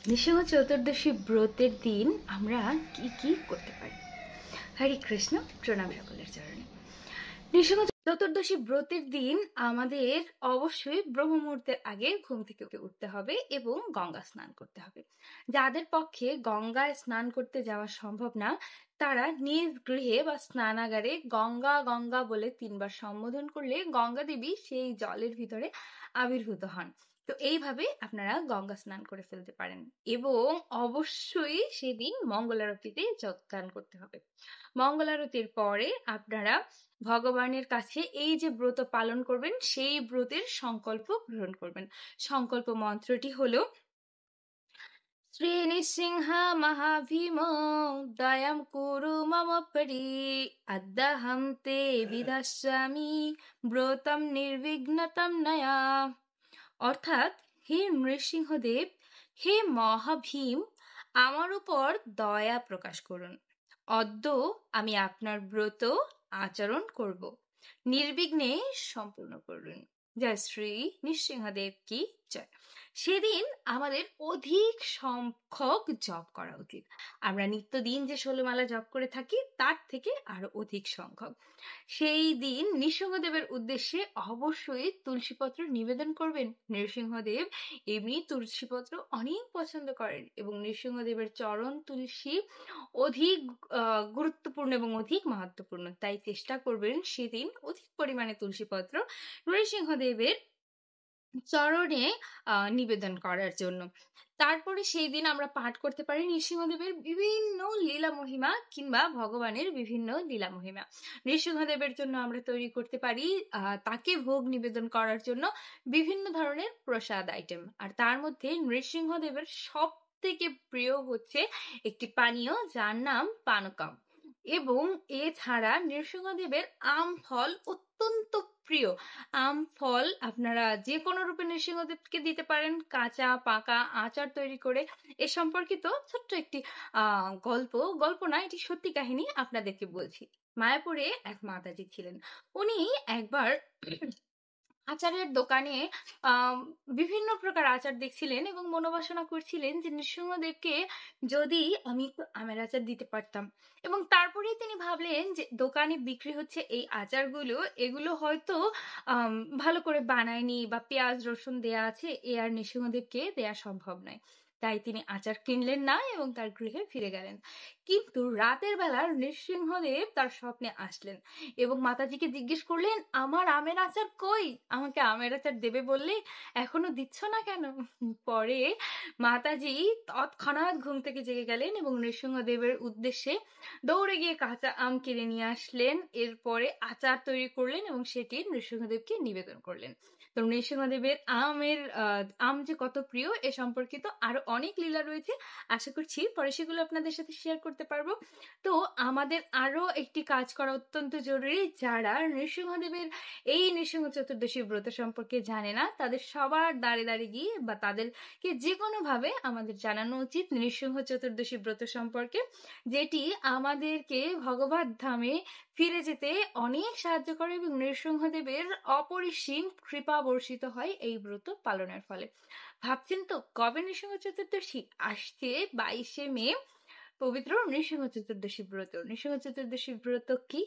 নৃসিংহ চতুর্দশী ব্রতের দিন আমরা কি কি করতে পারি? হরে কৃষ্ণ, প্রণাম সকলের চরণে। নৃসিংহ চতুর্দশী ব্রতের দিন আমাদের অবশ্যই ব্রহ্ম মুহূর্তের আগে ঘুম থেকে উঠতে হবে এবং গঙ্গা স্নান করতে হবে। যাদের পক্ষে গঙ্গায় স্নান করতে যাওয়া সম্ভব না, তারা নিজ গৃহে বা স্নানাগারে গঙ্গা গঙ্গা বলে 3 বার সম্বোধন করলে গঙ্গা দেবী সেই জলের ভিতরে আবির্ভূত হন। তো এইভাবে আপনারা গঙ্গা স্নান করে ফেলতে পারেন এবং অবশ্যই সেদিন মঙ্গলারতিতে যোগদান করতে হবে। মঙ্গলারতির পরে আপনারা ভগবানের কাছে এই যে ব্রত পালন করবেন সেই ব্রতের সংকল্প গ্রহণ করবেন। সংকল্প মন্ত্রটি হলো শ্রী নৃসিংহ মহাভীম দয়াম কুরু মম পরি আদ্যাহম তে বিধাস্যামি ব্রতম নির্বিঘ্নতম নয়া। অর্থাৎ, হে নৃসিংহদেব, হে মহাভীম, আমার উপর দয়া প্রকাশ করুন। অদ্য আমি আপনার ব্রত আচরণ করব, নির্বিঘ্নে সম্পূর্ণ করুন। জয় শ্রী নৃসিংহদেব কি জয়। সেদিন আমাদের অধিক সংখ্যক জপ করা উচিত। আমরা নিত্যদিন যে 16 মালা জপ করে থাকি তার থেকে আরো অধিক সংখ্যক। সেই দিন নৃসিংহদেবের উদ্দেশ্যে অবশ্যই তুলসীপত্র নিবেদন করবেন। নৃসিংহদেব এমনি তুলসীপত্র অনেক পছন্দ করেন এবং নৃসিংহদেবের চরণ তুলসী অধিক গুরুত্বপূর্ণ এবং অধিক মাহাত্ম্যপূর্ণ। তাই চেষ্টা করবেন সেদিন অধিক পরিমাণে তুলসীপত্র নৃসিংহদেবের চরণে নিবেদন করার জন্য। তারপরে সেই দিন আমরা পাঠ করতে পারি নৃসিংহদেবের বিভিন্ন লীলা মহিমা কিংবা ভগবানের বিভিন্ন লীলা মহিমা। নৃসিংহদেবের জন্য আমরা তৈরি করতে পারি তাকে ভোগ নিবেদন করার জন্য বিভিন্ন ধরনের প্রসাদ আইটেম। আর তার মধ্যে নৃসিংহদেবের সব থেকে প্রিয় হচ্ছে একটি পানীয় যার নাম পানকম। এবং এছাড়া নৃসিংহদেবের আম ফল অত্যন্ত প্রিয়। আম ফল আপনারা যে কোনো রূপে নৃসিংহদেবকে দিতে পারেন, কাঁচা পাকা আচার তৈরি করে। এ সম্পর্কিত ছোট্ট একটি গল্প না, এটি সত্যি কাহিনী আপনাদেরকে বলছি। মায়াপুরে এক মাতাজি ছিলেন। উনি একবার আচারের দোকানে বিভিন্ন প্রকার আচার দেখছিলেন এবং মনোবাসনা করছিলেন যে নৃসিংহদেবকে যদি আমি একটু আমের আচার দিতে পারতাম। এবং তারপরেই তিনি ভাবলেন যে দোকানে বিক্রি হচ্ছে এই আচারগুলো, এগুলো হয়তো ভালো করে বানায়নি বা পেঁয়াজ রসুন দেয়া আছে, এ আর নৃসিংহদেবকে দেয়া সম্ভব নয়। তাই তিনি আচার কিনলেন না এবং তার গৃহে ফিরে গেলেন। কিন্তু রাতের বেলা নৃসিংহদেব তার স্বপ্নে আসলেন এবং মাতাজিকে জিজ্ঞেস করলেন, আমার আমের আচার কই? আমাকে আমের আচার দেবে বললে এখনো দিচ্ছ না কেন? পরে মাতাজি তৎক্ষণাৎ ঘুম থেকে জেগে গেলেন এবং নৃসিংহদেবের উদ্দেশ্যে দৌড়ে গিয়ে কাঁচা আম কিনে নিয়ে আসলেন। এরপরে আচার তৈরি করলেন এবং সেটি নৃসিংহদেবকে নিবেদন করলেন। তো নৃসিংহদেবের আম যে কত প্রিয় এ সম্পর্কিত আরো অনেক লীলা রয়েছে। আশা করছি পরে সেগুলো আপনাদের সাথে শেয়ার করতে পারবো। তো আমাদের আরো একটি কাজ করা অত্যন্ত জরুরি। যারা নৃসিংহদেবের এই নৃসিংহ চতুর্দশী ব্রত সম্পর্কে জানে না, তাদের সবার দ্বারে দ্বারে গিয়ে বা তাদেরকে যে কোনো ভাবে আমাদের জানানো উচিত নৃসিংহ চতুর্দশী ব্রত সম্পর্কে, যেটি আমাদেরকে ভগবত ধামে ফিরে যেতে অনেক সাহায্য করে এবং নৃসিংহদেবের অপরিসীম কৃপা বর্ষিত হয় এই ব্রত পালনের ফলে। ভাবছেন তো কবে নৃসিংহ চতুর্দশী? আসছে 22শে মে, পবিত্র নৃসিংহ চতুর্দশী ব্রত। নৃসিংহ চতুর্দশী ব্রত কি